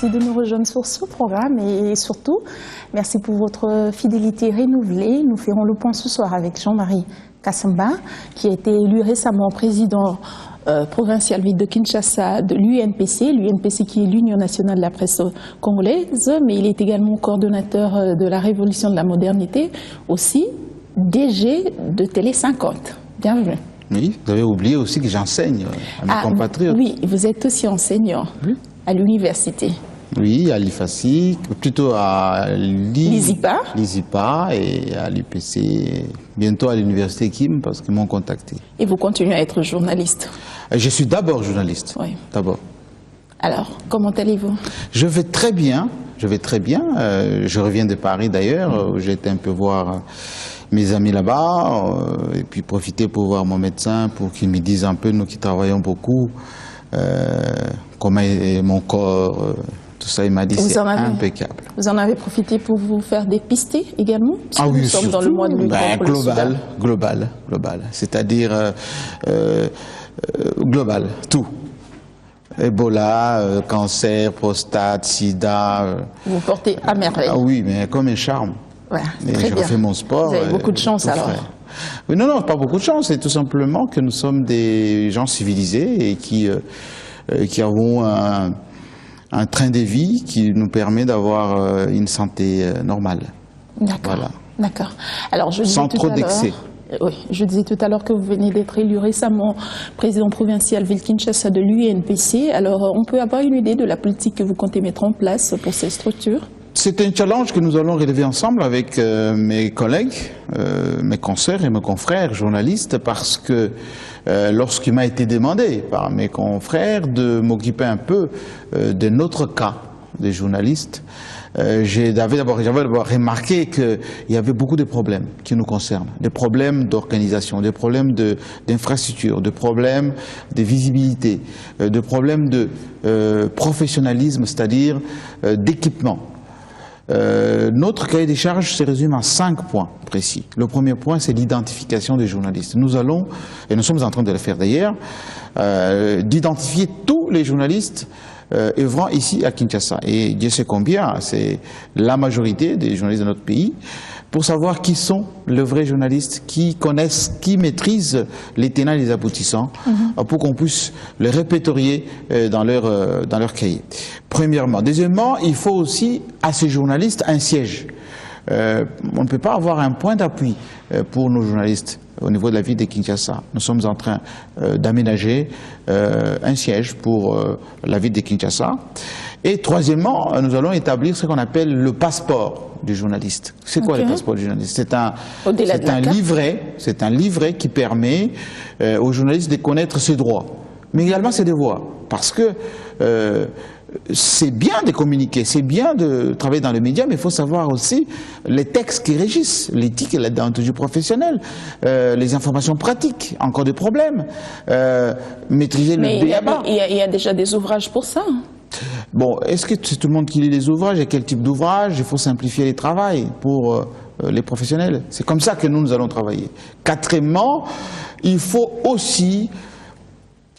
merci de nous rejoindre sur ce programme et surtout, merci pour votre fidélité renouvelée. Nous ferons le point ce soir avec Jean-Marie Kassamba, qui a été élu récemment président provincial ville de Kinshasa de l'UNPC qui est l'Union nationale de la presse congolaise, mais il est également coordonnateur de la révolution de la modernité, aussi DG de Télé 50. Bienvenue. Oui, vous avez oublié aussi que j'enseigne à mes compatriotes. Oui, vous êtes aussi enseignant à l'université. Oui, à l'IFACI, plutôt à l'ISIPA et à l'UPC, bientôt à l'université Kim, parce qu'ils m'ont contacté. Et vous continuez à être journaliste? Je suis d'abord journaliste. Oui. D'abord. Alors, comment allez-vous? Je vais très bien. Je vais très bien. Je reviens de Paris d'ailleurs, où j'ai été un peu voir mes amis là-bas, et puis profiter pour voir mon médecin, pour qu'il me dise un peu, nous qui travaillons beaucoup, comment est mon corps, tout ça. Il m'a dit c'est impeccable. Vous en avez profité pour vous faire dépister également? Ah oui, nous sommes dans le mois de lutte contre le sida. Global. C'est-à-dire global, tout. Ebola, cancer, prostate, sida. Vous portez à merveille. Ah oui, mais comme un charme. Voilà, je refais mon sport. Vous avez beaucoup de chance alors. Oui, non, pas beaucoup de chance. C'est tout simplement que nous sommes des gens civilisés et qui avons un train de vie qui nous permet d'avoir une santé normale. D'accord. Voilà. D'accord. Alors, sans trop d'excès. Oui, je disais tout à l'heure que vous venez d'être élu récemment président provincial ville Kinshasa de l'UNPC. Alors, on peut avoir une idée de la politique que vous comptez mettre en place pour ces structures? C'est un challenge que nous allons relever ensemble avec mes collègues, mes consoeurs et mes confrères journalistes, parce que lorsqu'il m'a été demandé par mes confrères de m'occuper un peu de notre cas des journalistes, j'avais d'abord remarqué qu'il y avait beaucoup de problèmes qui nous concernent, des problèmes d'organisation, des problèmes d'infrastructure, des problèmes de visibilité, des problèmes de professionnalisme, c'est-à-dire d'équipement. Notre cahier des charges se résume en 5 points précis. Le premier point, c'est l'identification des journalistes. Nous allons, et nous sommes en train de le faire d'ailleurs, d'identifier tous les journalistes œuvrant ici à Kinshasa. Et Dieu sait combien, c'est la majorité des journalistes de notre pays, pour savoir qui sont les vrais journalistes, qui connaissent, qui maîtrisent les tenants et les aboutissants, pour qu'on puisse les répertorier dans leur cahier. Premièrement. Deuxièmement, il faut aussi à ces journalistes un siège. On ne peut pas avoir un point d'appui pour nos journalistes au niveau de la ville de Kinshasa. Nous sommes en train d'aménager un siège pour la ville de Kinshasa. Et troisièmement, nous allons établir ce qu'on appelle le passeport du journaliste. C'est quoi le passeport du journaliste? C'est un livret qui permet aux journalistes de connaître ses droits, mais également ses devoirs. Parce que c'est bien de communiquer, c'est bien de travailler dans les médias, mais il faut savoir aussi les textes qui régissent l'éthique et la déontologie professionnelle, les informations pratiques, encore des problèmes, maîtriser le b.a.-ba. Il y a déjà des ouvrages pour ça. Bon, est-ce que c'est tout le monde qui lit les ouvrages? Et quel type d'ouvrage? Il faut simplifier les travails pour les professionnels. C'est comme ça que nous allons travailler. Quatrièmement, il faut aussi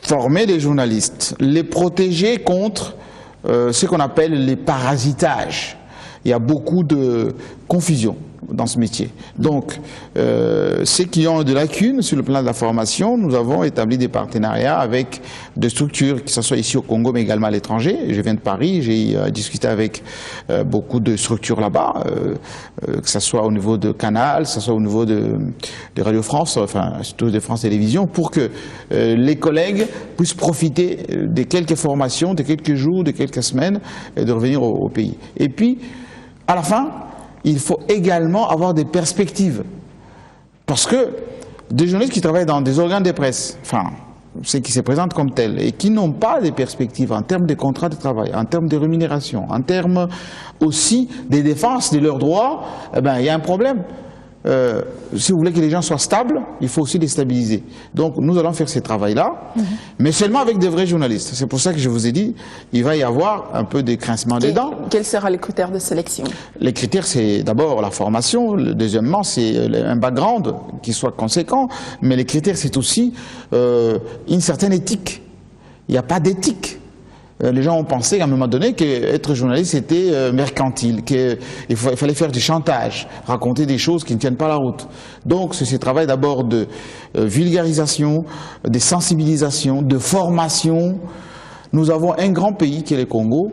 former les journalistes, les protéger contre ce qu'on appelle les parasitages. Il y a beaucoup de confusion dans ce métier. Donc, ceux qui ont des lacunes sur le plan de la formation, nous avons établi des partenariats avec des structures, que ce soit ici au Congo, mais également à l'étranger. Je viens de Paris, j'ai discuté avec beaucoup de structures là-bas, que ce soit au niveau de Canal, que ce soit au niveau de Radio France, enfin, surtout de France Télévisions, pour que les collègues puissent profiter de quelques formations, de quelques jours, de quelques semaines, et de revenir au pays. Et puis, à la fin, il faut également avoir des perspectives. Parce que des journalistes qui travaillent dans des organes de presse, enfin, ceux qui se présentent comme tels, et qui n'ont pas de perspectives en termes de contrat de travail, en termes de rémunération, en termes aussi des défenses de leurs droits, eh ben, il y a un problème. Si vous voulez que les gens soient stables, il faut aussi les stabiliser. Donc nous allons faire ce travail-là, mais seulement avec des vrais journalistes. C'est pour ça que je vous ai dit, il va y avoir un peu des grincements des dents. Quels seront les critères de sélection? Les critères, c'est d'abord la formation, deuxièmement, c'est un background qui soit conséquent, mais les critères, c'est aussi une certaine éthique. Il n'y a pas d'éthique. les gens ont pensé qu'à un moment donné qu'être journaliste c'était mercantile, qu'il fallait faire du chantage, raconter des choses qui ne tiennent pas la route. Donc c'est ce travail d'abord de vulgarisation, de sensibilisation, de formation. Nous avons un grand pays qui est le Congo,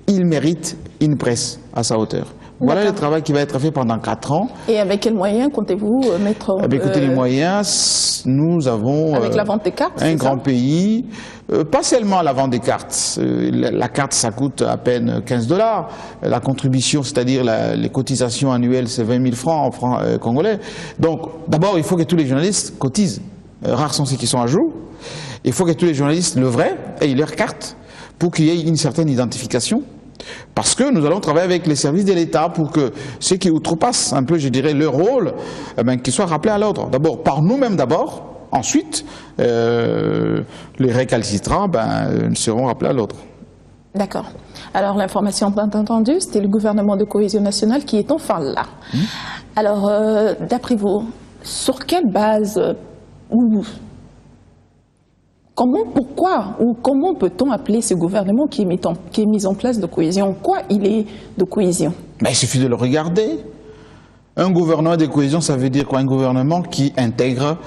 il mérite une presse à sa hauteur. Voilà le travail qui va être fait pendant 4 ans. Et avec quels moyens comptez-vous mettre écoutez, les moyens, nous avons avec la vente des cartes, un grand pays, pas seulement la vente des cartes. La carte, ça coûte à peine 15 $. La contribution, c'est-à-dire les cotisations annuelles, c'est 20 000 francs en francs congolais. Donc, d'abord, il faut que tous les journalistes cotisent. Rares sont ceux qui sont à jour. Il faut que tous les journalistes le vrai aient leur carte pour qu'il y ait une certaine identification. Parce que nous allons travailler avec les services de l'État pour que ceux qui outrepassent un peu, je dirais, leur rôle, qu'ils soient rappelés à l'ordre. D'abord, par nous-mêmes d'abord, ensuite, les récalcitrants seront rappelés à l'ordre. D'accord. Alors l'information bien entendue, c'était le gouvernement de cohésion nationale qui est enfin là. Alors, d'après vous, sur quelle base comment peut-on appeler ce gouvernement qui est mis en place de cohésion? Quoi il est de cohésion? Il suffit de le regarder. Un gouvernement de cohésion, ça veut dire quoi? Un gouvernement qui intègre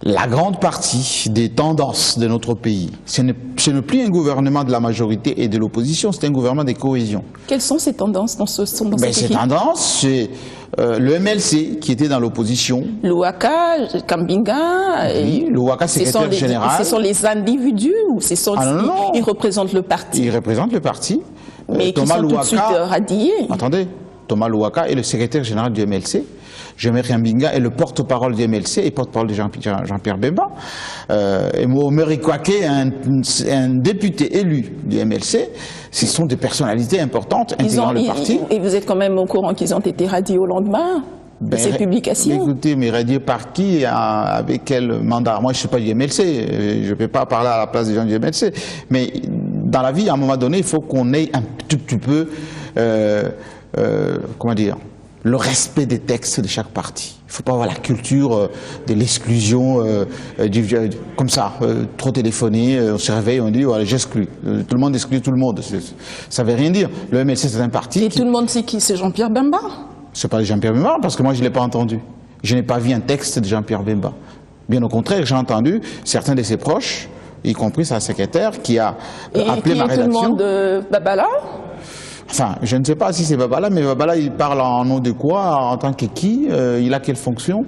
la grande partie des tendances de notre pays. Ce n'est plus un gouvernement de la majorité et de l'opposition, c'est un gouvernement de cohésion. Quelles sont ces tendances dans cette Ces tendances, c'est le MLC qui était dans l'opposition. Louaka, Kambinga, oui, Louaka, secrétaire général. Ce sont les individus ou ils représentent le parti? Ils représentent le parti. Mais qui sont tout de suite radiés. Attendez, Thomas Louaka est le secrétaire général du MLC. Jean-Marie Kambinga est le porte-parole du MLC et porte-parole de Jean-Pierre Bemba. Et Mohamed Kouaké, un député élu du MLC. Ce sont des personnalités importantes intégrant le parti. Et vous êtes quand même au courant qu'ils ont été radiés au lendemain de ces publications? Écoutez, mais radiés par qui? Avec quel mandat? Moi, je ne suis pas du MLC. Je ne peux pas parler à la place des gens du MLC. Mais dans la vie, à un moment donné, il faut qu'on ait un tout petit peu, comment dire, le respect des textes de chaque parti. Il ne faut pas avoir la culture de l'exclusion, comme ça, trop téléphoner, on se réveille, on dit voilà, j'exclus. Tout le monde exclut tout le monde. Ça ne veut rien dire. Le MLC, c'est un parti. Et tout le monde sait qui? C'est Jean-Pierre Bemba? Ce n'est pas Jean-Pierre Bemba, parce que moi, je ne l'ai pas entendu. Je n'ai pas vu un texte de Jean-Pierre Bemba. Bien au contraire, j'ai entendu certains de ses proches, y compris sa secrétaire, qui a appelé ma rédaction. Et tout le monde de Babala? Enfin, je ne sais pas si c'est Babala, mais Babala, il parle en nom de quoi, en tant que qui, il a quelle fonction?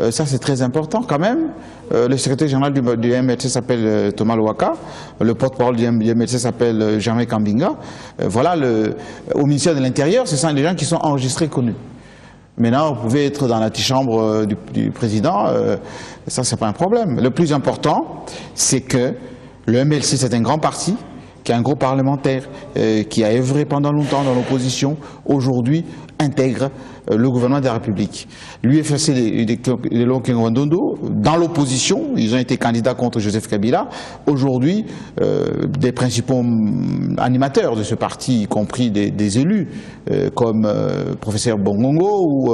Ça, c'est très important quand même. Le secrétaire général du MLC s'appelle Thomas Louaka. Le porte-parole du MLC s'appelle Jean-Marie Kambinga. Voilà, au ministère de l'Intérieur, ce sont des gens qui sont enregistrés, connus. Maintenant, vous pouvez être dans l'antichambre du président, ça, c'est pas un problème. Le plus important, c'est que le MLC, c'est un grand parti, qui est un gros parlementaire, qui a œuvré pendant longtemps dans l'opposition, aujourd'hui intègre le gouvernement de la République. L'UFC de Lonkenwandondo, dans l'opposition, ils ont été candidats contre Joseph Kabila. Aujourd'hui, des principaux animateurs de ce parti, y compris des élus, comme professeur Bongongo ou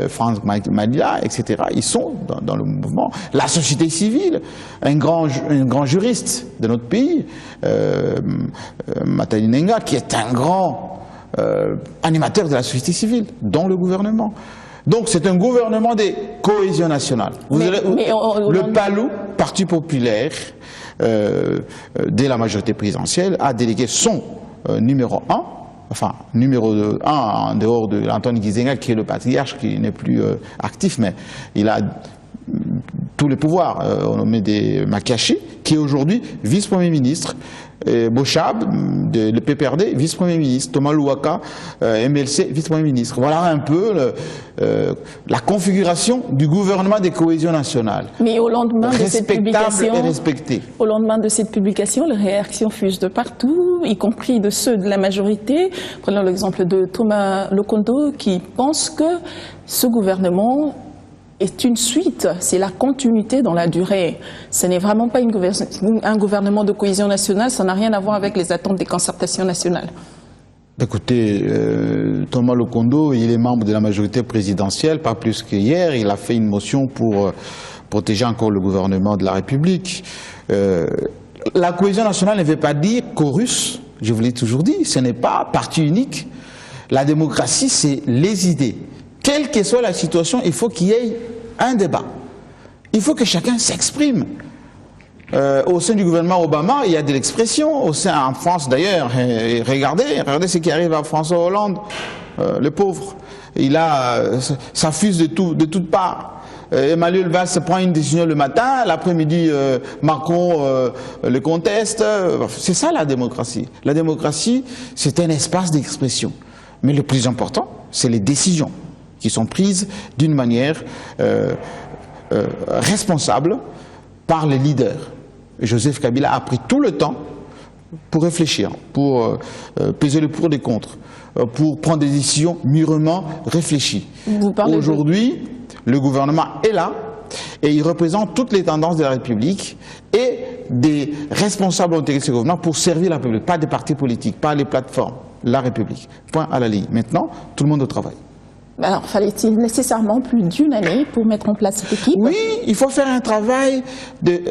Franck Madila, etc., ils sont dans le mouvement. La société civile, un grand juriste de notre pays, Matani Nenga, qui est un grand animateur de la société civile, dont le gouvernement. Donc c'est un gouvernement de cohésion nationale. Le PALU, Parti populaire, dès la majorité présidentielle, a délégué son numéro 1, enfin numéro 1 en dehors de Antoine Gizenga, qui est le patriarche, qui n'est plus actif, mais il a tous les pouvoirs, on nommé des Makachi, qui est aujourd'hui vice-premier ministre, Bochab, le PPRD, vice-premier ministre, Thomas Louaka, MLC, vice-premier ministre. Voilà un peu la configuration du gouvernement de cohésion nationale. Mais au lendemain de cette publication, et respecté. Au lendemain de cette publication, les réactions fusent de partout, y compris de ceux de la majorité. Prenons l'exemple de Thomas Lokondo, qui pense que ce gouvernement est une suite, c'est la continuité dans la durée. Ce n'est vraiment pas un gouvernement de cohésion nationale, ça n'a rien à voir avec les attentes des concertations nationales. Écoutez, Thomas Lokondo, il est membre de la majorité présidentielle, pas plus qu'hier. Il a fait une motion pour protéger encore le gouvernement de la République. La cohésion nationale ne veut pas dire chorus, je vous l'ai toujours dit, ce n'est pas parti unique. La démocratie, c'est les idées. Quelle que soit la situation, il faut qu'il y ait un débat. Il faut que chacun s'exprime. Au sein du gouvernement Obama, il y a de l'expression. En France d'ailleurs, regardez ce qui arrive à François Hollande, le pauvre. Ça fuse de toutes parts. Emmanuel Valls prend une décision le matin, l'après-midi Macron le conteste. C'est ça la démocratie. La démocratie, c'est un espace d'expression. Mais le plus important, c'est les décisions qui sont prises d'une manière responsable par les leaders. Joseph Kabila a pris tout le temps pour réfléchir, pour peser le pour et les contre, pour prendre des décisions mûrement réfléchies. Aujourd'hui, le gouvernement est là et il représente toutes les tendances de la République et des responsables intégrés de ce gouvernement pour servir la République, pas des partis politiques, pas les plateformes, la République. Point à la ligne. Maintenant, tout le monde au travail. Alors, fallait-il nécessairement plus d'une année pour mettre en place cette équipe? Oui, il faut faire un travail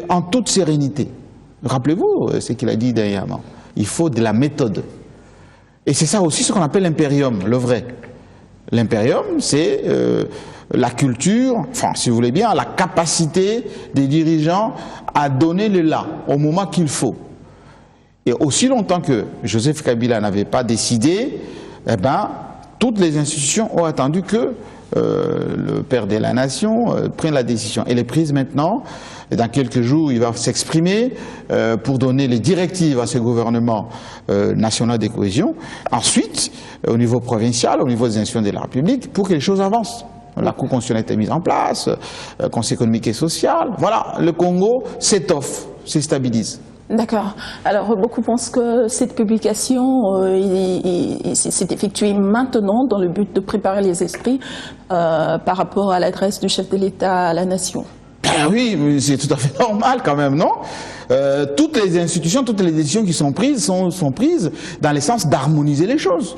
en toute sérénité. Rappelez-vous ce qu'il a dit dernièrement. Il faut de la méthode. Et c'est ça aussi ce qu'on appelle l'impérium, le vrai. L'impérium, c'est la culture, enfin, si vous voulez bien, la capacité des dirigeants à donner le là au moment qu'il faut. Et aussi longtemps que Joseph Kabila n'avait pas décidé, eh ben, toutes les institutions ont attendu que le père de la nation prenne la décision. Elle est prise maintenant. Et dans quelques jours, il va s'exprimer pour donner les directives à ce gouvernement national de cohésion. Ensuite, au niveau provincial, au niveau des institutions de la République, pour que les choses avancent. La Cour constitutionnelle est mise en place, le Conseil économique et social. Voilà, le Congo s'étoffe, se stabilise. D'accord. Alors, beaucoup pensent que cette publication s'est effectuée maintenant dans le but de préparer les esprits par rapport à l'adresse du chef de l'État à la nation. Ben oui, c'est tout à fait normal quand même, non? Toutes les institutions, toutes les décisions qui sont prises sont prises dans le sens d'harmoniser les choses.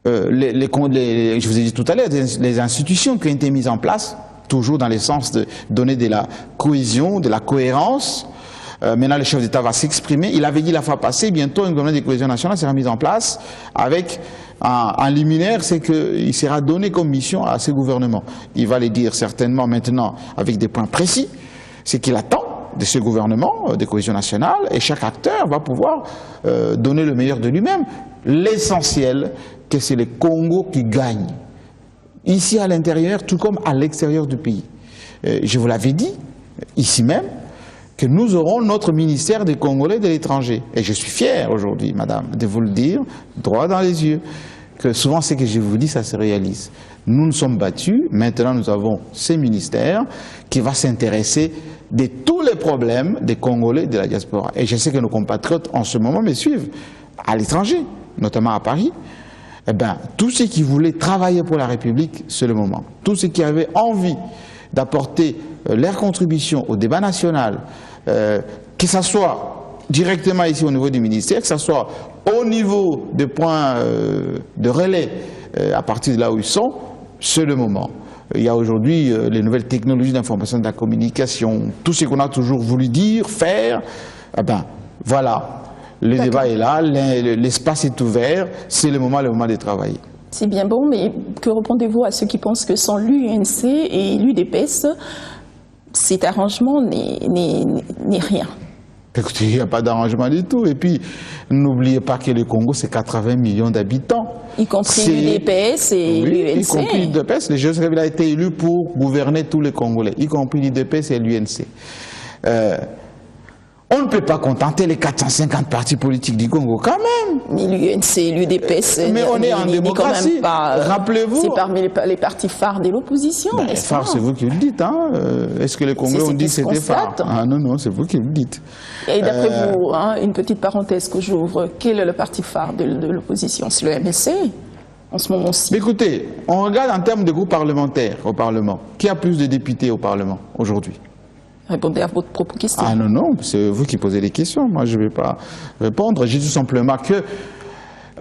Je vous ai dit tout à l'heure, les institutions qui ont été mises en place, toujours dans le sens de donner de la cohésion, de la cohérence. Maintenant, le chef d'État va s'exprimer. Il avait dit la fois passée, bientôt, un gouvernement de cohésion nationale sera mis en place avec un liminaire, c'est qu'il sera donné comme mission à ce gouvernement. Il va le dire certainement maintenant avec des points précis, ce qu'il attend de ce gouvernement de cohésion nationale, et chaque acteur va pouvoir donner le meilleur de lui-même. L'essentiel, que c'est le Congo qui gagne, ici à l'intérieur, tout comme à l'extérieur du pays. Je vous l'avais dit, ici même, que nous aurons notre ministère des Congolais de l'étranger. Et je suis fier aujourd'hui, madame, de vous le dire, droit dans les yeux, que souvent ce que je vous dis, ça se réalise. Nous nous sommes battus, maintenant nous avons ce ministère qui va s'intéresser de tous les problèmes des Congolais de la diaspora. Et je sais que nos compatriotes en ce moment me suivent à l'étranger, notamment à Paris. Eh bien, tous ceux qui voulaient travailler pour la République, c'est le moment. Tous ceux qui avaient envie d'apporter leur contribution au débat national, que ce soit directement ici au niveau du ministère, que ce soit au niveau des points de relais à partir de là où ils sont, c'est le moment. Il y a aujourd'hui les nouvelles technologies d'information et de la communication, tout ce qu'on a toujours voulu dire, faire, eh ben, voilà. Le débat est là, l'espace est ouvert, c'est le moment de travailler. C'est bien bon, mais que répondez-vous à ceux qui pensent que sans l'UNC et l'UDPS, cet arrangement n'est rien? Écoutez, il n'y a pas d'arrangement du tout. Et puis, n'oubliez pas que le Congo, c'est 80 millions d'habitants. Y compris l'UDPS et l'UNC. Y compris l'UDPS. Le Joseph Kabila a été élu pour gouverner tous les Congolais, y compris l'UDPS et l'UNC. On ne peut pas contenter les 450 partis politiques du Congo, quand même. Mais l'UNC et l'UDPS, mais on est en démocratie. Rappelez-vous. C'est parmi les partis phares de l'opposition. Ben, phare, c'est vous qui le dites. Hein. Est-ce que les Congolais ont dit que c'était phare? Ah non, non, c'est vous qui le dites. Et d'après vous, hein, une petite parenthèse que j'ouvre, quel est le parti phare de l'opposition? C'est le MLC, en ce moment-ci. Écoutez, on regarde en termes de groupes parlementaires au Parlement. Qui a plus de députés au Parlement aujourd'hui? Répondez à votre propre question. Ah non, non, c'est vous qui posez les questions. Moi, je ne vais pas répondre. Je dis tout simplement que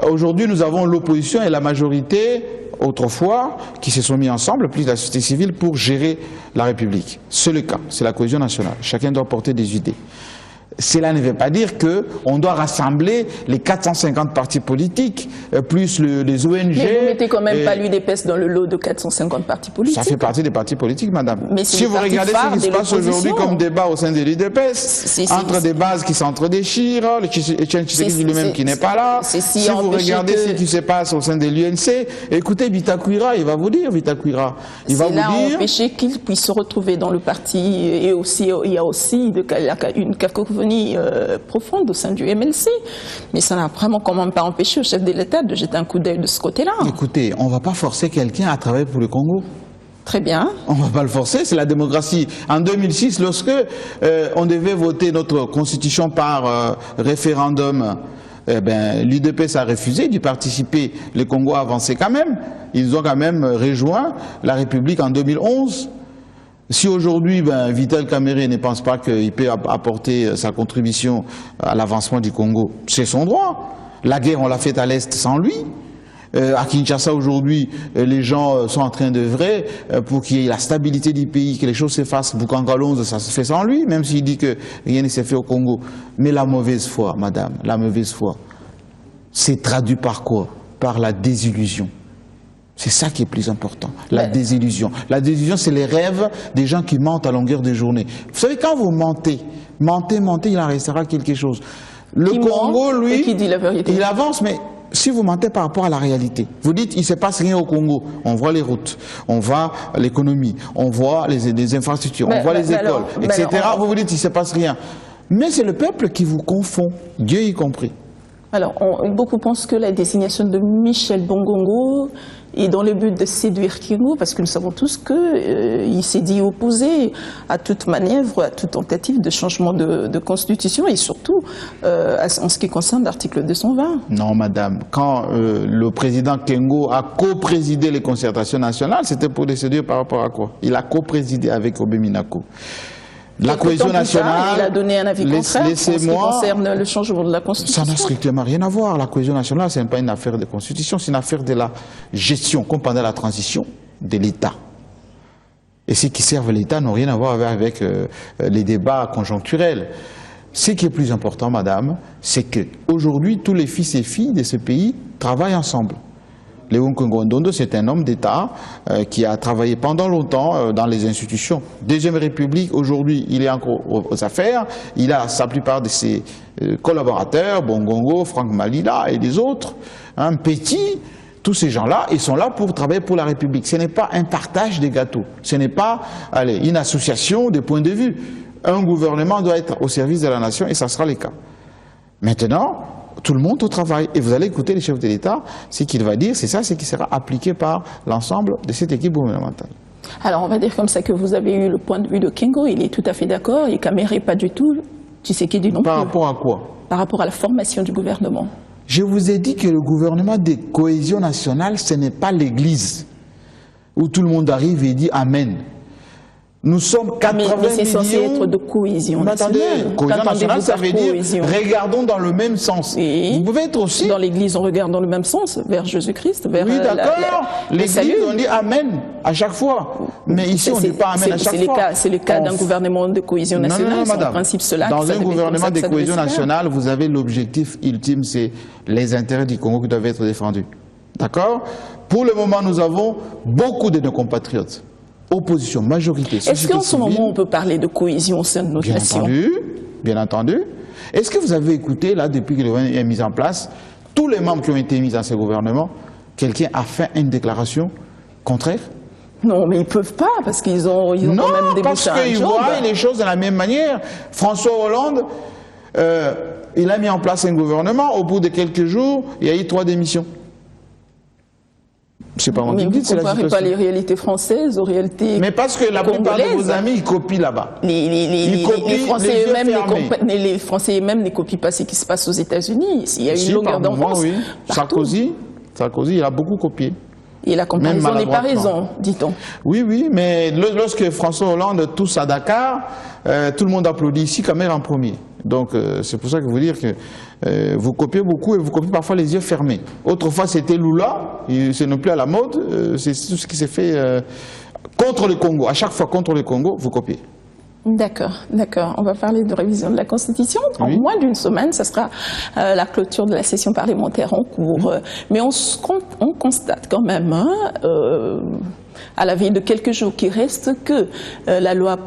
aujourd'hui, nous avons l'opposition et la majorité, autrefois, qui se sont mis ensemble, plus la société civile, pour gérer la République. C'est le cas, c'est la cohésion nationale. Chacun doit porter des idées. Cela ne veut pas dire qu'on doit rassembler les 450 partis politiques, plus les ONG. Mais vous mettez quand même pas l'UDPS dans le lot de 450 partis politiques. Ça fait partie des partis politiques, madame. Mais si vous regardez ce qui se passe aujourd'hui comme débat au sein de l'UDPS, entre des bases qui s'entre-déchirent, Etienne Tshisekedi lui-même qui n'est pas là, si vous regardez ce qui se passe au sein de l'UNC, écoutez Bitakwira, il va vous dire, Bitakwira. Il va vous dire... C'est là empêcher qu'il puisse se retrouver dans le parti, et aussi, il y a aussi une cacophonie profonde au sein du MLC. Mais ça n'a vraiment quand même pas empêché au chef de l'État de jeter un coup d'œil de ce côté-là. Écoutez, on ne va pas forcer quelqu'un à travailler pour le Congo. Très bien. On ne va pas le forcer, c'est la démocratie. En 2006, lorsque on devait voter notre constitution par référendum, l'UDPS a refusé d'y participer. Le Congo a avancé quand même. Ils ont quand même rejoint la République en 2011. Si aujourd'hui, Vital Kamerhe ne pense pas qu'il peut apporter sa contribution à l'avancement du Congo, c'est son droit. La guerre, on l'a faite à l'Est sans lui. À Kinshasa, aujourd'hui, les gens sont en train d'œuvrer pour qu'il y ait la stabilité du pays, que les choses se fassent. Boukangalonze, ça se fait sans lui, même s'il dit que rien ne s'est fait au Congo. Mais la mauvaise foi, madame, la mauvaise foi, c'est traduit par quoi? Par la désillusion. C'est ça qui est plus important, la désillusion. La désillusion, c'est les rêves des gens qui mentent à longueur de journée. Vous savez, quand vous mentez, il en restera quelque chose. Le Congo, lui, qui dit la vérité. Il avance, mais si vous mentez par rapport à la réalité, vous dites il ne se passe rien au Congo, on voit les routes, on voit l'économie, on voit les infrastructures, on voit les écoles, etc. Vous vous dites il ne se passe rien. Mais c'est le peuple qui vous confond, Dieu y compris. Alors, beaucoup pensent que la désignation de Michel Bongongo est dans le but de séduire Kengo, parce que nous savons tous qu'il s'est dit opposé à toute manœuvre, à toute tentative de changement de constitution, et surtout en ce qui concerne l'article 220. Non, madame. Quand le président Kengo a co-présidé les concertations nationales, c'était pour les séduire par rapport à quoi? Il a co-présidé avec Obé Minaku. La cohésion nationale, il a donné un avis contraire en ce qui concerne le changement de la Constitution. Ça n'a strictement rien à voir. La cohésion nationale, ce n'est pas une affaire de Constitution, c'est une affaire de la gestion, comme pendant la transition, de l'État. Et ceux qui servent l'État n'ont rien à voir avec les débats conjoncturels. Ce qui est plus important, madame, c'est qu'aujourd'hui, tous les fils et filles de ce pays travaillent ensemble. Léon Ngondondo, c'est un homme d'État qui a travaillé pendant longtemps dans les institutions. Deuxième République, aujourd'hui, il est encore aux affaires. Il a sa plupart de ses collaborateurs, Bongongo, Franck Malila et les autres, Petit. Tous ces gens-là, ils sont là pour travailler pour la République. Ce n'est pas un partage des gâteaux. Ce n'est pas une association de points de vue. Un gouvernement doit être au service de la nation et ça sera le cas. Maintenant, tout le monde au travail. Et vous allez écouter le chef de l'État, ce qu'il va dire, c'est ça, ce qui sera appliqué par l'ensemble de cette équipe gouvernementale. Alors on va dire comme ça que vous avez eu le point de vue de Kengo, il est tout à fait d'accord, et Kamerhe pas du tout, Tshisekedi non plus. Par rapport à quoi? Par rapport à la formation du gouvernement. Je vous ai dit que le gouvernement de cohésion nationale, ce n'est pas l'église où tout le monde arrive et dit Amen. Nous sommes 80 millions... Mais c'est censé être de cohésion nationale. Attendez, cohésion nationale, ça veut dire regardons dans le même sens. Et vous pouvez être aussi... Dans l'église, on regarde dans le même sens, vers Jésus-Christ, vers... Oui, d'accord. L'église, on dit Amen à chaque fois. Mais ici, on ne dit pas Amen à chaque fois. C'est le cas d'un gouvernement de cohésion nationale. Non, en principe, cela. Dans un gouvernement de cohésion nationale, vous avez l'objectif ultime, c'est les intérêts du Congo qui doivent être défendus. D'accord? Pour le moment, nous avons beaucoup de nos compatriotes. Opposition, majorité. Est-ce qu'en ce moment on peut parler de cohésion au sein de notre nation? Bien entendu. Est-ce que vous avez écouté, là, depuis que le gouvernement est mis en place, tous les membres qui ont été mis dans ce gouvernement, quelqu'un a fait une déclaration contraire? Non, mais ils ne peuvent pas, parce qu'ils ont quand même des bouches à un parce qu'ils voient les choses de la même manière. François Hollande, il a mis en place un gouvernement, au bout de quelques jours, il y a eu 3 démissions. C'est pas moi qui dis, c'est la situation. Vous ne comparez pas les réalités françaises aux réalités. Mais parce que la plupart de vos amis, ils copient là-bas. Les Français eux-mêmes ne copient pas ce qui se passe aux États-Unis. Il y a une longueur d'avance. Oui. Sarkozy, il a beaucoup copié. Et la comparaison n'est pas raison, dit-on. Oui, oui, mais lorsque François Hollande tousse à Dakar, tout le monde applaudit ici, Kamerhe en premier. Donc c'est pour ça que vous dire que vous copiez beaucoup et vous copiez parfois les yeux fermés. Autrefois c'était Lula, ce n'est plus à la mode, c'est tout ce qui s'est fait contre le Congo. À chaque fois contre le Congo, vous copiez. D'accord, d'accord. On va parler de révision de la Constitution. En Oui. moins d'une semaine, ce sera la clôture de la session parlementaire en cours. Mais on constate quand même, à la veille de quelques jours qui restent, que la loi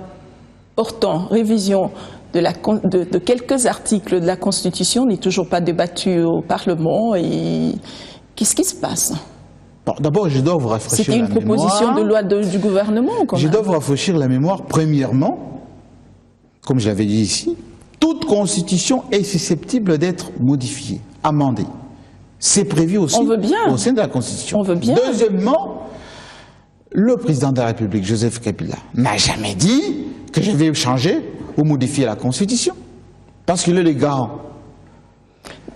portant révision de quelques articles de la Constitution n'est toujours pas débattue au Parlement. Et qu'est-ce qui se passe? Bon, d'abord, je dois vous rafraîchir la mémoire. C'était une proposition de loi du gouvernement, quand Je même. dois vous rafraîchir la mémoire. Premièrement, comme je l'avais dit ici, toute constitution est susceptible d'être modifiée, amendée. C'est prévu aussi On veut bien. au sein de la Constitution. On veut bien. Deuxièmement, le président de la République, Joseph Kabila, n'a jamais dit que je vais changer ou modifier la Constitution, parce qu'il est le garant.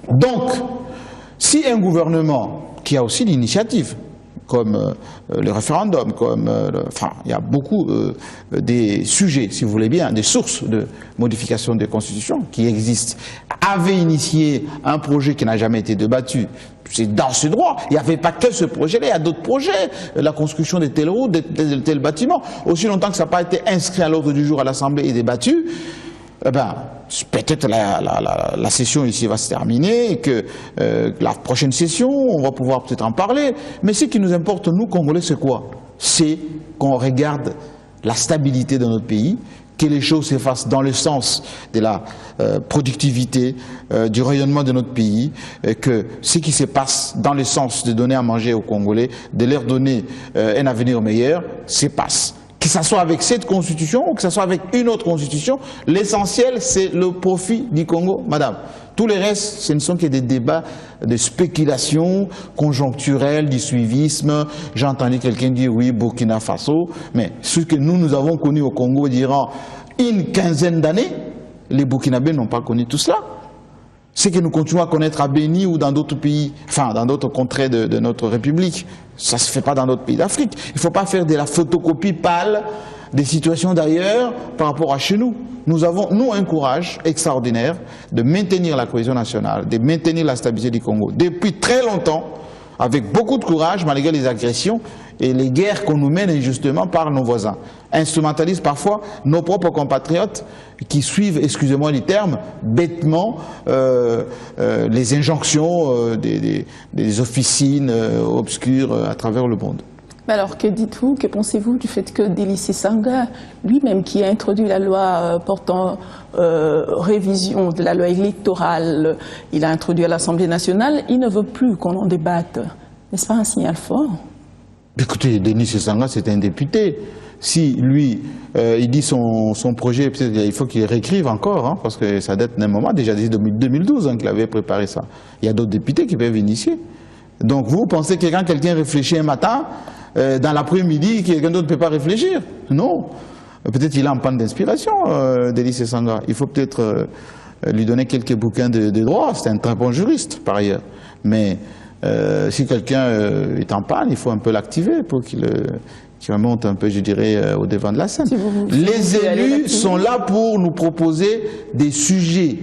Donc, si un gouvernement qui a aussi l'initiative, comme le référendum, comme, enfin, il y a beaucoup des sujets, si vous voulez bien, des sources de modification des constitutions qui existent, avait initié un projet qui n'a jamais été débattu. C'est dans ce droit. Il n'y avait pas que ce projet-là, il y a d'autres projets, la construction de telles routes, de tels bâtiments. Aussi longtemps que ça n'a pas été inscrit à l'ordre du jour à l'Assemblée et débattu, eh ben, peut-être la session ici va se terminer et que la prochaine session, on va pouvoir peut-être en parler. Mais ce qui nous importe, nous, Congolais, c'est quoi? C'est qu'on regarde la stabilité de notre pays, que les choses se fassent dans le sens de la productivité, du rayonnement de notre pays, que ce qui se passe dans le sens de donner à manger aux Congolais, de leur donner un avenir meilleur, se passe. Que ce soit avec cette constitution ou que ce soit avec une autre constitution, l'essentiel c'est le profit du Congo, madame. Tout le reste, ce ne sont que des débats de spéculation conjoncturelle, du suivisme. J'ai entendu quelqu'un dire oui, Burkina Faso, mais ce que nous avons connu au Congo durant une quinzaine d'années, les Burkinabés n'ont pas connu tout cela. Ce que nous continuons à connaître à Béni ou dans d'autres pays, enfin dans d'autres contrées de notre République, ça ne se fait pas dans d'autres pays d'Afrique. Il ne faut pas faire de la photocopie pâle des situations d'ailleurs par rapport à chez nous. Nous avons, nous, un courage extraordinaire de maintenir la cohésion nationale, de maintenir la stabilité du Congo depuis très longtemps, avec beaucoup de courage, malgré les agressions et les guerres qu'on nous mène injustement par nos voisins. Instrumentalisent parfois nos propres compatriotes qui suivent, excusez-moi les termes, bêtement les injonctions des officines obscures à travers le monde. Mais alors, que dites-vous, que pensez-vous du fait que Délice Sanga, lui-même qui a introduit la loi portant révision de la loi électorale, il a introduit à l'Assemblée nationale, il ne veut plus qu'on en débatte. N'est-ce pas un signal fort? Écoutez, Denis Sanga, c'est un député. Si lui, il dit son projet, peut-être il faut qu'il réécrive encore, hein, parce que ça date d'un moment, déjà depuis 2012 hein, qu'il avait préparé ça. Il y a d'autres députés qui peuvent initier. Donc vous pensez que quand quelqu'un réfléchit un matin, dans l'après-midi, quelqu'un d'autre ne peut pas réfléchir? Non. Peut-être il a en panne d'inspiration, Denis Sanga. Il faut peut-être lui donner quelques bouquins de droit. C'est un très bon juriste, par ailleurs. Mais si quelqu'un est en panne, il faut un peu l'activer pour qu'il remonte un peu, je dirais, au devant de la scène. Si les élus sont là pour nous proposer des sujets,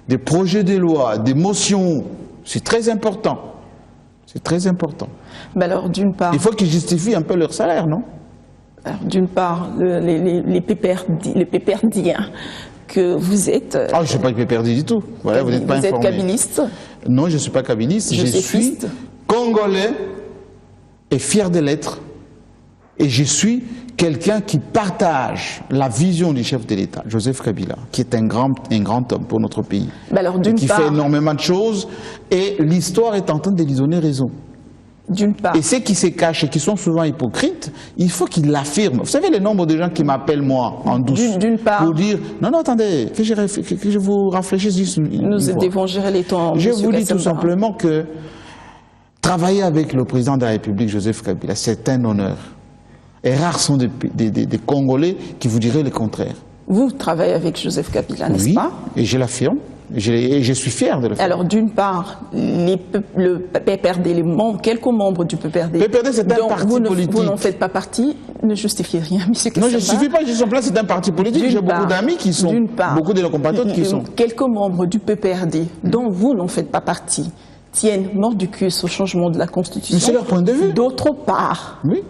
des projets de loi, des motions. C'est très important. C'est très important. Ben alors, d'une part... Il faut qu'ils justifient un peu leur salaire, non? Alors, d'une part, les pépérdiens que vous êtes... Ah, je ne suis pas péperdien du tout. Voilà, vous n'êtes pas informé. Vous êtes kabiliste? Non, je ne suis pas kabiliste. Je suis congolais et fier de l'être. Et je suis quelqu'un qui partage la vision du chef de l'État, Joseph Kabila, qui est un grand homme pour notre pays. Ben alors, qui fait énormément de choses. Et l'histoire est en train de lui donner raison. D'une part. Et ceux qui se cachent et qui sont souvent hypocrites, il faut qu'ils l'affirment. Vous savez le nombre de gens qui m'appellent moi en douce d'une part, pour dire non, non, attendez, que je vous rafraîchisse juste nous devons gérer les temps. Je vous dis tout simplement que travailler avec le président de la République, Joseph Kabila, c'est un honneur. Et rares sont des Congolais qui vous diraient le contraire. Vous travaillez avec Joseph Kabila, n'est-ce pas? Oui, et je l'affirme. Et je suis fier de le faire. Alors, d'une part, le PPRD, quelques membres du PPRD, c'est un parti politique. Vous n'en faites pas partie, ne justifiez rien, M. Kassamba. Non, je ne justifie pas, je suis en place, c'est un parti politique. J'ai beaucoup d'amis qui sont, beaucoup de nos compatriotes qui sont. Quelques membres du PPRD, dont vous n'en faites pas partie, tiennent mordicus au changement de la Constitution. Mais c'est leur point de vue. D'autre part, oui.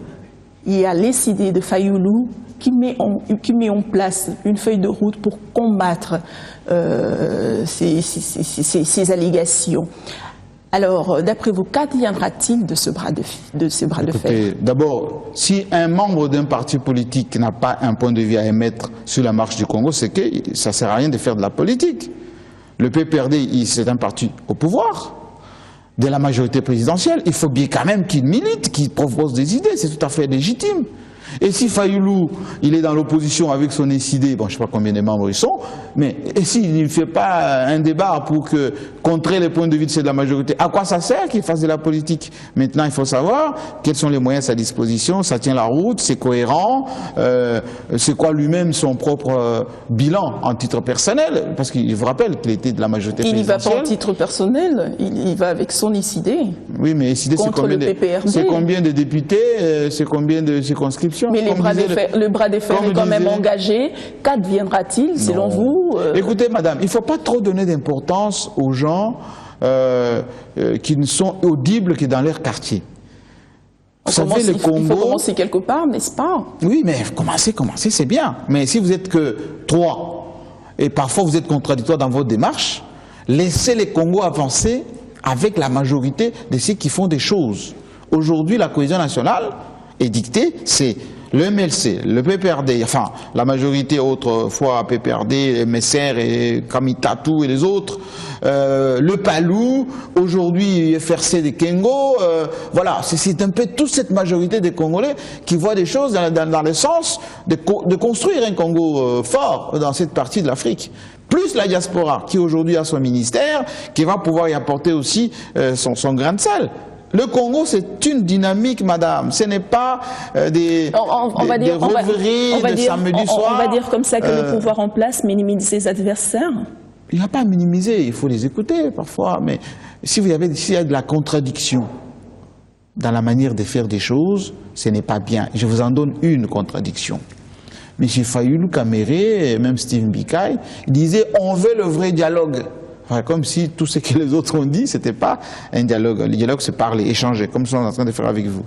il y a les idées de Fayoulou qui met en place une feuille de route pour combattre ces allégations. Alors, d'après vous, qu'adviendra-t-il de ce bras de fer? D'abord, si un membre d'un parti politique n'a pas un point de vue à émettre sur la marche du Congo, c'est que ça ne sert à rien de faire de la politique. Le PPRD, c'est un parti au pouvoir de la majorité présidentielle. Il faut bien quand même qu'il milite, qu'il propose des idées, c'est tout à fait légitime. Et si Fayulu, il est dans l'opposition avec son SID, bon, je ne sais pas combien de membres ils sont, mais et s'il ne fait pas un débat pour contrer les points de vue de la majorité, à quoi ça sert qu'il fasse de la politique? Maintenant, il faut savoir quels sont les moyens à sa disposition, ça tient la route, c'est cohérent, c'est quoi lui-même son propre bilan en titre personnel, parce qu'il vous rappelle qu'il était de la majorité présidentielle. Il n'y va pas en titre personnel, il y va avec son SID. Oui, mais SID, c'est combien de députés, c'est combien de circonscriptions? Mais le bras de fer est quand même engagé. Qu'adviendra-t-il, selon vous? Écoutez, madame, il ne faut pas trop donner d'importance aux gens qui ne sont audibles que dans leur quartier. Il faut commencer quelque part, n'est-ce pas? Oui, mais commencer, c'est bien. Mais si vous n'êtes que 3, et parfois vous êtes contradictoire dans votre démarche, laissez les Congos avancer avec la majorité de ceux qui font des choses. Aujourd'hui, la cohésion nationale est dictée, c'est le MLC, le PPRD, enfin la majorité autrefois PPRD, MSR et Kamitatou et les autres, le PALU, aujourd'hui FRC des Kengo, voilà, c'est un peu toute cette majorité des Congolais qui voient des choses dans le sens de construire un Congo fort dans cette partie de l'Afrique. Plus la diaspora qui aujourd'hui a son ministère, qui va pouvoir y apporter aussi son grain de sel. Le Congo, c'est une dynamique, madame. Ce n'est pas des rêveries de samedi soir. On va dire comme ça que le pouvoir en place minimise ses adversaires. Il n'y a pas à minimiser, il faut les écouter parfois. Mais s'il y a de la contradiction dans la manière de faire des choses, ce n'est pas bien. Je vous en donne une contradiction. M. Fayulu Kamere, et même Steve Bikai, disaient on veut le vrai dialogue. Enfin, comme si tout ce que les autres ont dit, ce n'était pas un dialogue. Le dialogue, c'est parler, échanger, comme on est en train de faire avec vous.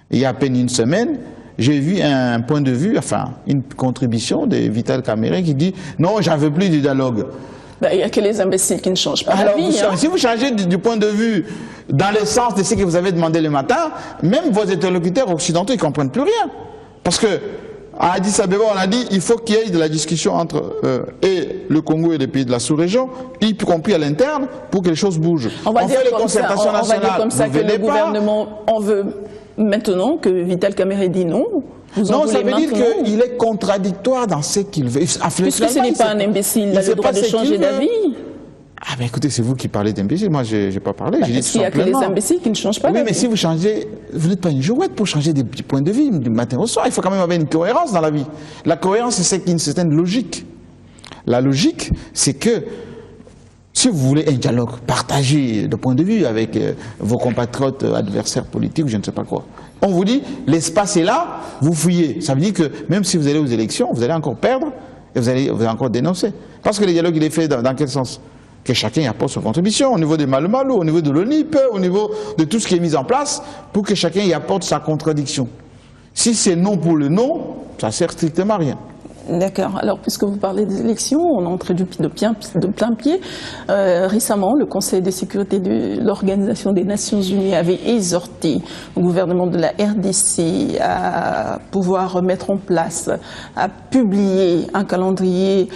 Et il y a à peine une semaine, j'ai vu un point de vue, enfin, une contribution de Vital Kamerhe qui dit « Non, j'en veux plus du dialogue ». Il n'y a que les imbéciles qui ne changent pas la vie. Si vous changez du point de vue dans le sens de ce que vous avez demandé le matin, même vos interlocuteurs occidentaux, ils ne comprennent plus rien. Parce que à Addis Abeba, on a dit qu'il faut qu'il y ait de la discussion entre et le Congo et les pays de la sous-région, y compris à l'interne, pour que les choses bougent. On va dire comme ça que le gouvernement en veut maintenant, que Vital Kamerhe dit non. Non, ça veut dire qu'il est contradictoire dans ce qu'il veut. Puisque ce n'est pas un imbécile, il a le droit de changer d'avis. Ah ben écoutez, c'est vous qui parlez d'imbéciles, moi je n'ai pas parlé. Parce qu'il n'y a que les imbéciles qui ne changent pas. Oui, mais si vous changez, vous n'êtes pas une jouette pour changer des petits points de vue du matin au soir. Il faut quand même avoir une cohérence dans la vie. La cohérence, c'est une certaine logique. La logique, c'est que si vous voulez un dialogue, partagez de point de vue avec vos compatriotes adversaires politiques, je ne sais pas quoi. On vous dit, l'espace est là, vous fouillez. Ça veut dire que même si vous allez aux élections, vous allez encore perdre et vous allez encore dénoncer. Parce que le dialogue, il est fait dans quel sens? Que chacun apporte sa contribution au niveau des Malu-Malu, au niveau de l'ONIP, au niveau de tout ce qui est mis en place, pour que chacun y apporte sa contradiction. Si c'est non pour le non, ça ne sert strictement à rien. D'accord. Alors, puisque vous parlez des élections, on est entré de plein pied. Récemment, le Conseil de sécurité de l'Organisation des Nations Unies avait exhorté le gouvernement de la RDC à pouvoir mettre en place, à publier un calendrier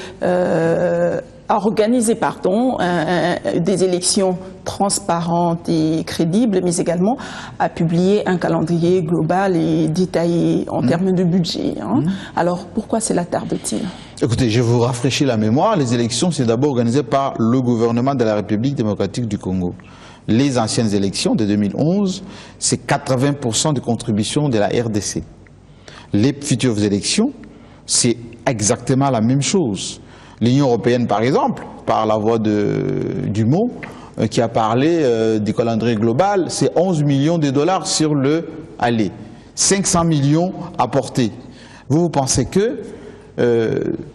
à organiser des élections transparentes et crédibles, mais également à publier un calendrier global et détaillé en termes de budget. Alors, pourquoi cela tarde-t-il? Écoutez, je vous rafraîchis la mémoire. Les élections, c'est d'abord organisé par le gouvernement de la République démocratique du Congo. Les anciennes élections de 2011, c'est 80% de contribution de la RDC. Les futures élections, c'est exactement la même chose. L'Union européenne, par exemple, par la voix de Dumont, qui a parlé du calendrier global, c'est 11 millions de dollars sur le aller, 500 millions apportés. Vous pensez que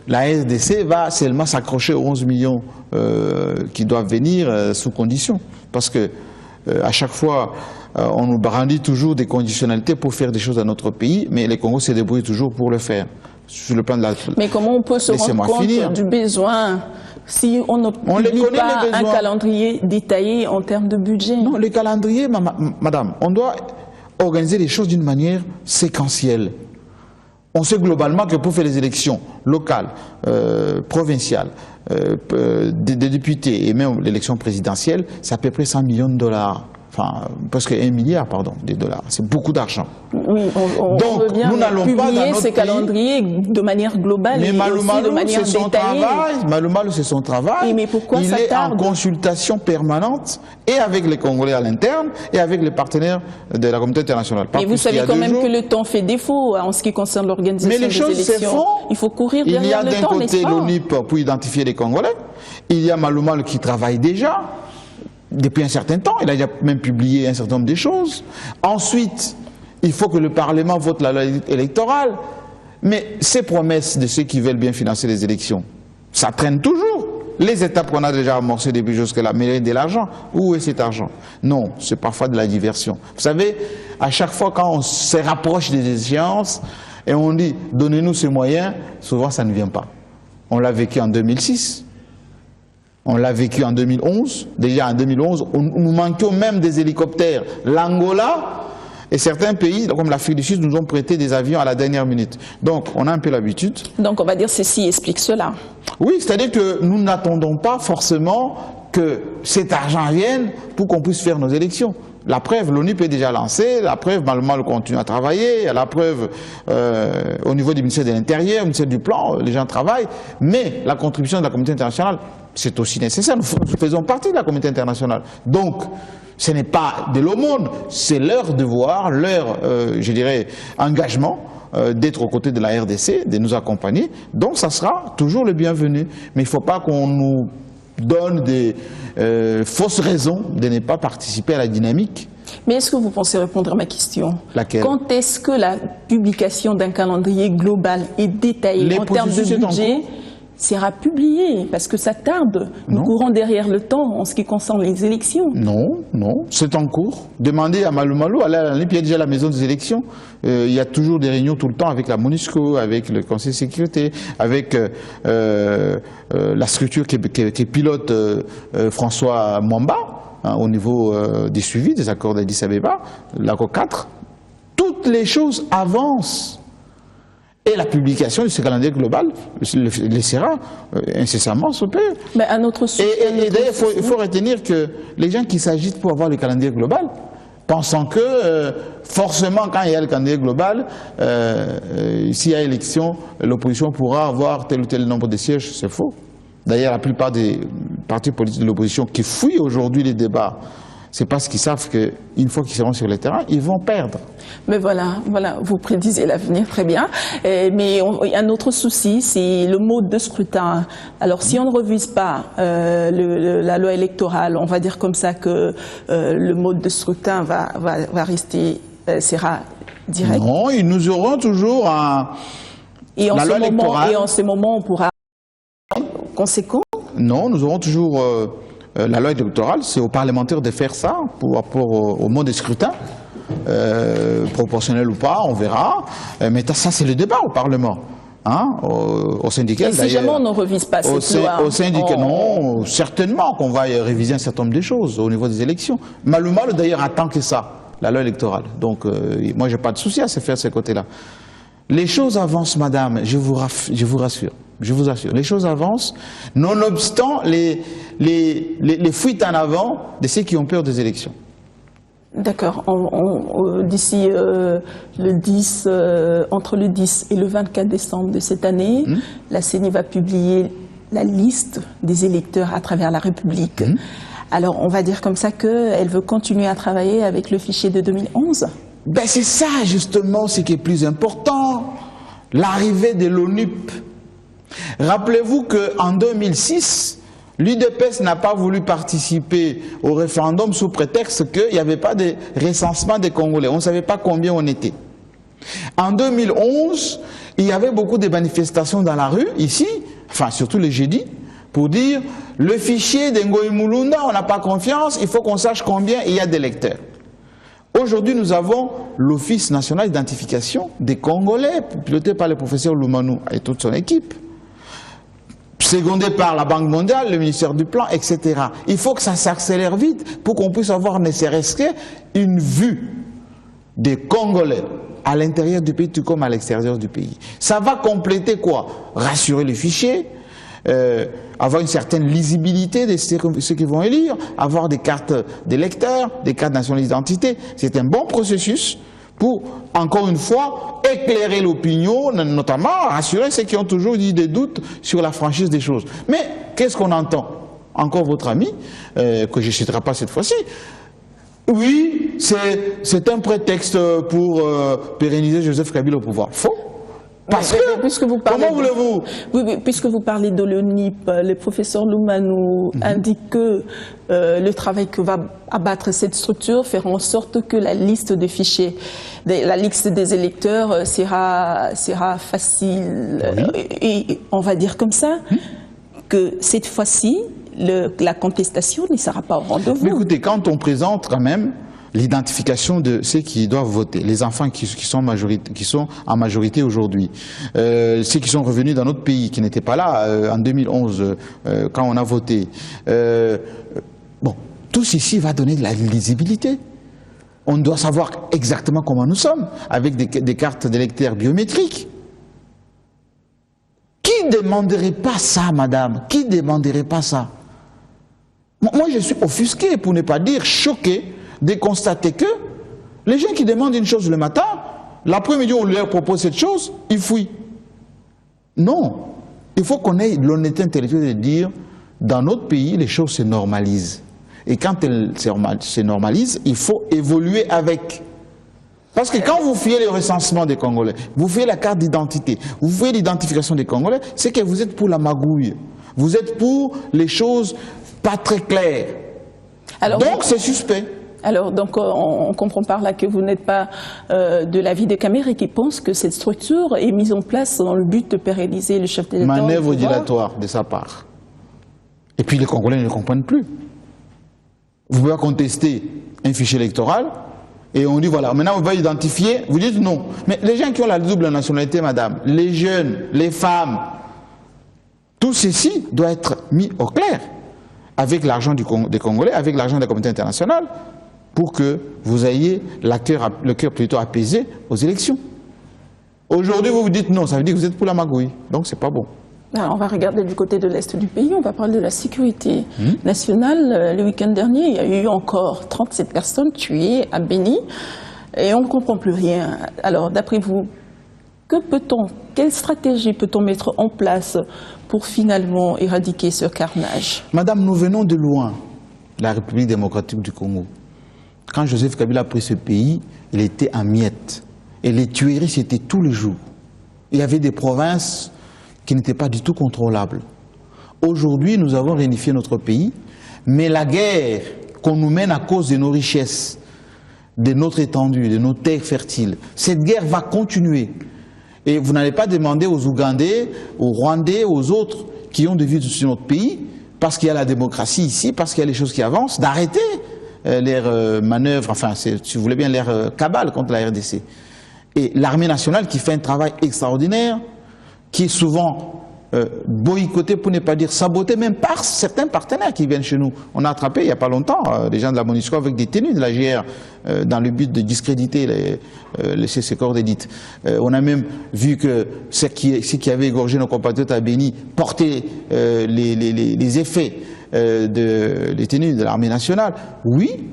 la RDC va seulement s'accrocher aux 11 millions qui doivent venir sous condition? Parce que à chaque fois, on nous brandit toujours des conditionnalités pour faire des choses dans notre pays, mais les Congos se débrouillent toujours pour le faire. Sur le plan de la... Mais comment on peut se rendre compte du besoin si on ne publie pas un calendrier détaillé en termes de budget? Non, le calendrier, madame, on doit organiser les choses d'une manière séquentielle. On sait globalement que pour faire les élections locales, provinciales, des députés et même l'élection présidentielle, c'est à peu près 100 millions de dollars. Enfin, presque 1 milliard, pardon, de dollars. C'est beaucoup d'argent. Oui, on veut bien publier ces calendriers de manière globale mais et aussi de manière détaillée. Maloumalo, c'est son travail. Oui, mais pourquoi il est en consultation permanente et avec les Congolais à l'interne et avec les partenaires de la communauté internationale. Mais vous savez quand même que le temps fait défaut en ce qui concerne l'organisation des élections. Mais les choses se font. Il faut courir derrière le temps, n'est-ce pas? Il y a d'un côté l'ONIP pour identifier les Congolais. Il y a Maloumalo qui travaille déjà depuis un certain temps, il a déjà même publié un certain nombre de choses. Ensuite, il faut que le Parlement vote la loi électorale. Mais ces promesses de ceux qui veulent bien financer les élections, ça traîne toujours. Les étapes qu'on a déjà amorcées depuis jusque-là, mais de l'argent, où est cet argent? Non, c'est parfois de la diversion. Vous savez, à chaque fois quand on se rapproche des échéances et on dit « donnez-nous ces moyens », souvent ça ne vient pas. On l'a vécu en 2006. On l'a vécu en 2011. Déjà en 2011, nous manquions même des hélicoptères. L'Angola et certains pays, comme l'Afrique du Sud, nous ont prêté des avions à la dernière minute. Donc, on a un peu l'habitude. Donc, on va dire ceci explique cela. Oui, c'est-à-dire que nous n'attendons pas forcément que cet argent vienne pour qu'on puisse faire nos élections. La preuve, l'ONU est déjà lancée, la preuve, Maloumalo continue à travailler, la preuve, au niveau du ministère de l'Intérieur, du ministère du Plan, les gens travaillent, mais la contribution de la communauté internationale, c'est aussi nécessaire. Nous faisons partie de la communauté internationale. Donc, ce n'est pas de l'aumône, c'est leur devoir, leur, je dirais, engagement d'être aux côtés de la RDC, de nous accompagner. Donc, ça sera toujours le bienvenu. Mais il ne faut pas qu'on nous donne des fausses raisons de ne pas participer à la dynamique. Mais est-ce que vous pensez répondre à ma question? Laquelle? Quand est-ce que la publication d'un calendrier global et détaillé en termes de budget sera publié? Parce que ça tarde. Nous courons derrière le temps en ce qui concerne les élections. Non, non, c'est en cours. Demandez à Maloumalo, allez à la LIP, il y a déjà la maison des élections. Il y a toujours des réunions tout le temps avec la MONUSCO, avec le Conseil de sécurité, avec la structure qui pilote François Mwamba, hein, au niveau des suivis des accords d'Addis Abeba, l'accord 4. Toutes les choses avancent. Et la publication de ce calendrier global laissera incessamment se faire. Mais à notre et d'ailleurs, il faut retenir que les gens qui s'agitent pour avoir le calendrier global, pensant que forcément, quand il y a le calendrier global, s'il y a élection, l'opposition pourra avoir tel ou tel nombre de sièges, c'est faux. D'ailleurs, la plupart des partis politiques de l'opposition qui fuient aujourd'hui les débats, c'est parce qu'ils savent qu'une fois qu'ils seront sur le terrain, ils vont perdre. Mais voilà, vous prédisez l'avenir, très bien. Mais un autre souci, c'est le mode de scrutin. Alors, si on ne revise pas la loi électorale, on va dire comme ça que le mode de scrutin va rester, sera direct. Non, nous aurons toujours la loi électorale. Et en ce moment, on pourra conséquent? Non, nous aurons toujours... la loi électorale, c'est aux parlementaires de faire ça pour rapport au mode de scrutin, proportionnel ou pas, on verra. Mais ça, c'est le débat au Parlement, hein, au syndicat. Et si jamais on ne revise pas cette loi, au syndicat, non, certainement qu'on va réviser un certain nombre de choses au niveau des élections. Maloumalo, d'ailleurs, attend que ça, la loi électorale. Donc, moi, j'ai pas de souci à se faire de ce côté-là. Les choses avancent, madame, je vous rassure. Je vous assure, les choses avancent, nonobstant les fuites en avant de ceux qui ont peur des élections. D'accord. D'ici le 10, entre le 10 et le 24 décembre de cette année, la CENI va publier la liste des électeurs à travers la République. Alors, on va dire comme ça qu'elle veut continuer à travailler avec le fichier de 2011 ? Ben c'est ça, justement, ce qui est plus important. L'arrivée de l'ONUP. Rappelez-vous qu'en 2006, l'UDPS n'a pas voulu participer au référendum sous prétexte qu'il n'y avait pas de recensement des Congolais. On ne savait pas combien on était. En 2011, il y avait beaucoup de manifestations dans la rue, ici, enfin surtout les jeudis, pour dire le fichier d'Ngoï Mulunda, on n'a pas confiance, il faut qu'on sache combien il y a d'électeurs. Aujourd'hui, nous avons l'Office national d'identification des Congolais, piloté par le professeur Lumanou et toute son équipe, secondé par la Banque mondiale, le ministère du Plan, etc. Il faut que ça s'accélère vite pour qu'on puisse avoir ne serait-ce qu'une vue des Congolais à l'intérieur du pays tout comme à l'extérieur du pays. Ça va compléter quoi? Rassurer les fichiers, avoir une certaine lisibilité de ceux qui vont élire, avoir des cartes d'électeurs, des cartes nationales d'identité. C'est un bon processus pour, encore une fois, éclairer l'opinion, notamment rassurer ceux qui ont toujours eu des doutes sur la franchise des choses. Mais qu'est-ce qu'on entend? Encore votre ami, que je ne citerai pas cette fois-ci, oui, c'est un prétexte pour pérenniser Joseph Kabila au pouvoir. Faux. Parce que, puisque vous parlez comment voulez-vous? Oui, puisque vous parlez de l'ONIP, le professeur Lumanou indique que le travail que va abattre cette structure fera en sorte que la liste des fichiers, la liste des électeurs sera facile. Oui. Et on va dire comme ça que cette fois-ci, la contestation ne sera pas au rendez-vous. Mais écoutez, quand on présente quand même l'identification de ceux qui doivent voter, les enfants qui sont en majorité aujourd'hui, ceux qui sont revenus dans notre pays, qui n'étaient pas là en 2011 quand on a voté, bon, tout ceci va donner de la lisibilité. On doit savoir exactement comment nous sommes, avec des cartes d'électeurs biométriques. Qui ne demanderait pas ça, madame? Qui ne demanderait pas ça? Moi, je suis offusqué, pour ne pas dire choqué, de constater que les gens qui demandent une chose le matin, l'après-midi on leur propose cette chose, ils fuient. Non, il faut qu'on ait l'honnêteté intellectuelle de dire, dans notre pays, les choses se normalisent. Et quand elles se normalisent, il faut évoluer avec. Parce que quand vous fuyez le recensement des Congolais, vous fuyez la carte d'identité, vous fuyez l'identification des Congolais, c'est que vous êtes pour la magouille. Vous êtes pour les choses pas très claires. Alors, donc c'est suspect. Alors, donc, on comprend par là que vous n'êtes pas de l'avis des Camérés qui pensent que cette structure est mise en place dans le but de pérenniser le chef de l'État. Manœuvre dilatoire de sa part. Et puis les Congolais ne comprennent plus. Vous pouvez contester un fichier électoral et on dit voilà, maintenant on va identifier, vous dites non. Mais les gens qui ont la double nationalité, madame, les jeunes, les femmes, tout ceci doit être mis au clair avec l'argent des Congolais, avec l'argent de la communauté internationale, pour que vous ayez le cœur plutôt apaisé aux élections. Aujourd'hui, vous vous dites non, ça veut dire que vous êtes pour la magouille, donc c'est pas bon. Alors, on va regarder du côté de l'Est du pays, on va parler de la sécurité nationale. Le week-end dernier, il y a eu encore 37 personnes tuées à Béni et on ne comprend plus rien. Alors, d'après vous, quelle stratégie peut-on mettre en place pour finalement éradiquer ce carnage? Madame, nous venons de loin, la République démocratique du Congo. Quand Joseph Kabila a pris ce pays, il était en miettes. Et les tueries, c'était tous les jours. Il y avait des provinces qui n'étaient pas du tout contrôlables. Aujourd'hui, nous avons réunifié notre pays, mais la guerre qu'on nous mène à cause de nos richesses, de notre étendue, de nos terres fertiles, cette guerre va continuer. Et vous n'allez pas demander aux Ougandais, aux Rwandais, aux autres qui ont des vies sur notre pays, parce qu'il y a la démocratie ici, parce qu'il y a les choses qui avancent, d'arrêter leur manœuvre, enfin, si vous voulez bien, leur cabale contre la RDC. Et l'armée nationale qui fait un travail extraordinaire, qui est souvent boycotté, pour ne pas dire saboté, même par certains partenaires qui viennent chez nous. On a attrapé il n'y a pas longtemps des gens de la MONUSCO avec des tenues de la GR dans le but de discréditer ces corps d'élite. On a même vu que ceux qui avaient égorgé nos compatriotes à Béni portaient les effets des tenues de l'armée nationale. Oui.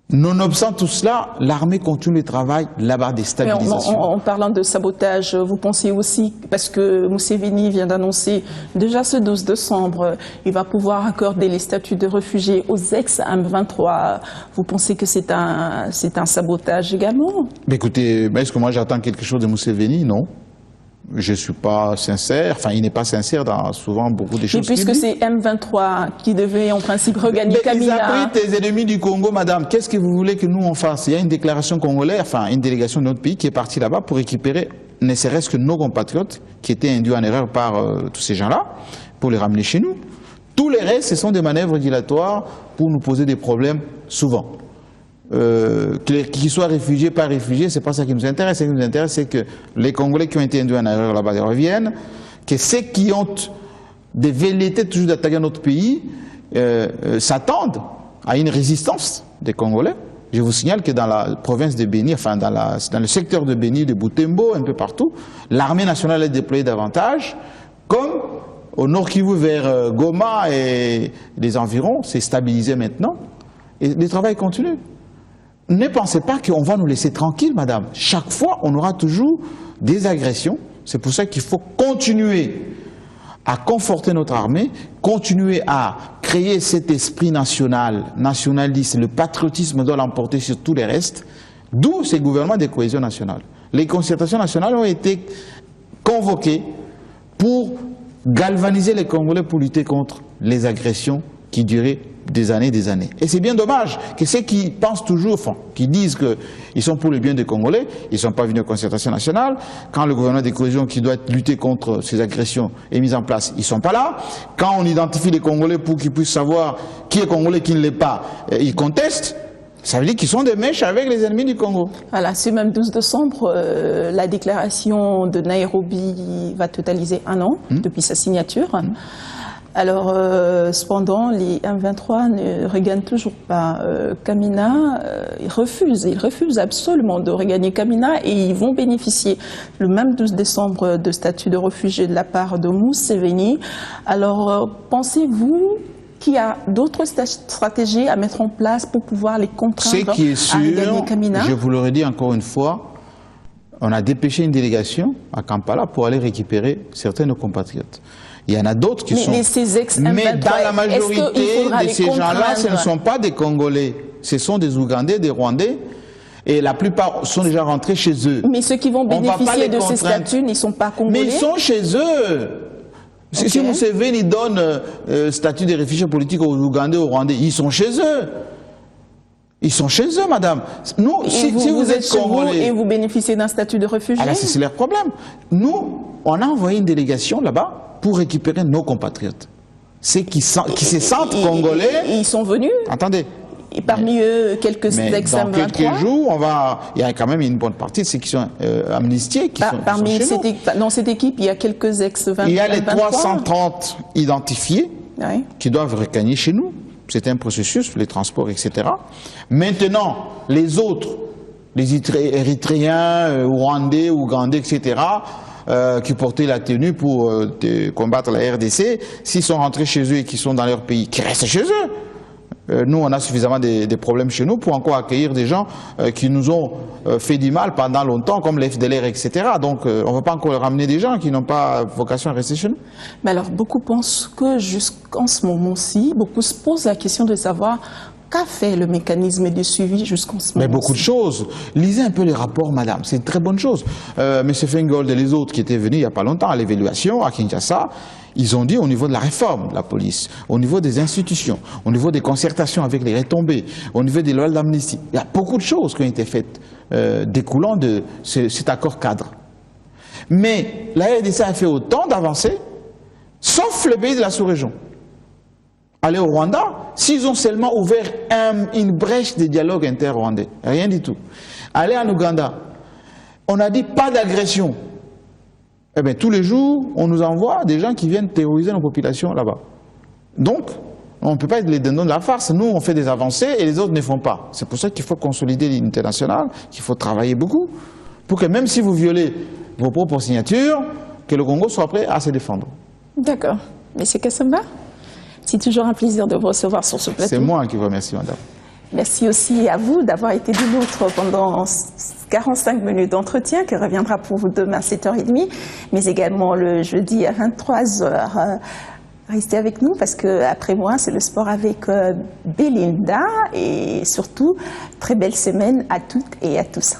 Nonobstant tout cela, l'armée continue le travail là-bas des stabilisations. En parlant de sabotage, vous pensez aussi, parce que Museveni vient d'annoncer déjà ce 12 décembre, il va pouvoir accorder les statuts de réfugiés aux ex-M23. Vous pensez que c'est un sabotage également? Mais écoutez, est-ce que moi j'attends quelque chose de Museveni? Non. Je ne suis pas sincère, enfin il n'est pas sincère dans souvent beaucoup de choses. Et puisque c'est M23 qui devait en principe regagner Kamina. Ils ont pris tes ennemis du Congo, madame. Qu'est-ce que vous voulez que nous on fasse? Il y a une déclaration congolaise, enfin une délégation de notre pays qui est partie là-bas pour récupérer ne serait-ce que nos compatriotes qui étaient induits en erreur par tous ces gens-là, pour les ramener chez nous. Tous les restes, ce sont des manœuvres dilatoires pour nous poser des problèmes souvent. Qu'ils soient réfugiés, pas réfugiés, c'est pas ça qui nous intéresse. Ce qui nous intéresse, c'est que les Congolais qui ont été induits en erreur là-bas reviennent, que ceux qui ont des velléités toujours d'attaquer notre pays s'attendent à une résistance des Congolais. Je vous signale que dans la province de Béni, enfin dans le secteur de Béni, de Butembo, un peu partout, l'armée nationale est déployée davantage, comme au nord Kivu vers Goma et les environs, c'est stabilisé maintenant, et le travail continue. Ne pensez pas qu'on va nous laisser tranquilles, madame. Chaque fois, on aura toujours des agressions. C'est pour ça qu'il faut continuer à conforter notre armée, continuer à créer cet esprit national, nationaliste. Le patriotisme doit l'emporter sur tous les restes, d'où ces gouvernements de cohésion nationale. Les concertations nationales ont été convoquées pour galvaniser les Congolais pour lutter contre les agressions qui duraient des années et des années. Et c'est bien dommage que ceux qui pensent toujours, enfin, qui disent qu'ils sont pour le bien des Congolais, ils ne sont pas venus aux concertations nationales. Quand le gouvernement de cohésion qui doit lutter contre ces agressions est mis en place, ils ne sont pas là. Quand on identifie les Congolais pour qu'ils puissent savoir qui est Congolais, qui ne l'est pas, ils contestent. Ça veut dire qu'ils sont des mèches avec les ennemis du Congo. Voilà, ce même 12 décembre, la déclaration de Nairobi va totaliser 1 an depuis sa signature. Alors, cependant, les M23 ne regagnent toujours pas Kamina. Ils refusent absolument de regagner Kamina et ils vont bénéficier le même 12 décembre de statut de réfugié de la part de Museveni. Alors, pensez-vous qu'il y a d'autres stratégies à mettre en place pour pouvoir les contraindre à regagner Kamina? Je vous l'aurais dit encore une fois, on a dépêché une délégation à Kampala pour aller récupérer certains de nos compatriotes. Il y en a d'autres qui sont... Mais dans la majorité de ces gens-là, ce ne sont pas des Congolais. Ce sont des Ougandais, des Rwandais. Et la plupart sont déjà rentrés chez eux. Mais ceux qui vont bénéficier de ces statuts ne sont pas Congolais. Mais ils sont chez eux. Okay. Si Museveni donne statut de réfugiés politiques aux Ougandais, aux Rwandais, ils sont chez eux. Ils sont chez eux, madame. Nous, si vous êtes Congolais... Et vous bénéficiez d'un statut de réfugié? Alors, c'est leur problème. Nous, on a envoyé une délégation là-bas pour récupérer nos compatriotes. Ceux qui se sentent Congolais... Ils sont venus? Attendez. Et parmi eux, quelques ex-M23? Dans quelques jours, il y a quand même une bonne partie de ceux qui sont amnistiés, qui sont chez nous. Dans cette équipe, il y a quelques ex-M23? Il y a les 330 identifiés qui doivent regagner chez nous. C'est un processus, les transports, etc. Maintenant, les autres, les Érythréens, Rwandais, Ougandais, etc., qui portaient la tenue pour combattre la RDC, s'ils sont rentrés chez eux et qui sont dans leur pays, qui restent chez eux. Nous, on a suffisamment des problèmes chez nous pour encore accueillir des gens qui nous ont fait du mal pendant longtemps, comme les FDLR, etc. Donc, on ne va pas encore ramener des gens qui n'ont pas vocation à rester chez nous. Mais alors, beaucoup pensent que jusqu'en ce moment-ci, beaucoup se posent la question de savoir qu'a fait le mécanisme de suivi jusqu'en ce moment-ci. Mais beaucoup de choses. Lisez un peu les rapports, madame. C'est une très bonne chose. M. Feingold et les autres qui étaient venus il n'y a pas longtemps à l'évaluation à Kinshasa, ils ont dit au niveau de la réforme de la police, au niveau des institutions, au niveau des concertations avec les retombées, au niveau des lois d'amnistie, il y a beaucoup de choses qui ont été faites découlant de cet accord cadre. Mais la RDC a fait autant d'avancées, sauf les pays de la sous-région. Allez au Rwanda, s'ils ont seulement ouvert une brèche de dialogue inter-rwandais, rien du tout. Allez en Ouganda, on a dit pas d'agression. Eh bien, tous les jours, on nous envoie des gens qui viennent terroriser nos populations là-bas. Donc, on ne peut pas être les dindons de la farce. Nous, on fait des avancées et les autres ne font pas. C'est pour ça qu'il faut consolider l'unité nationale, qu'il faut travailler beaucoup, pour que même si vous violez vos propres signatures, que le Congo soit prêt à se défendre. D'accord. Monsieur Kassamba, c'est toujours un plaisir de vous recevoir sur ce plateau. C'est moi qui vous remercie, madame. Merci aussi à vous d'avoir été du nôtre pendant 45 minutes d'entretien qui reviendra pour vous demain à 7h30, mais également le jeudi à 23h. Restez avec nous parce qu'après moi, c'est le sport avec Belinda et surtout, très belle semaine à toutes et à tous.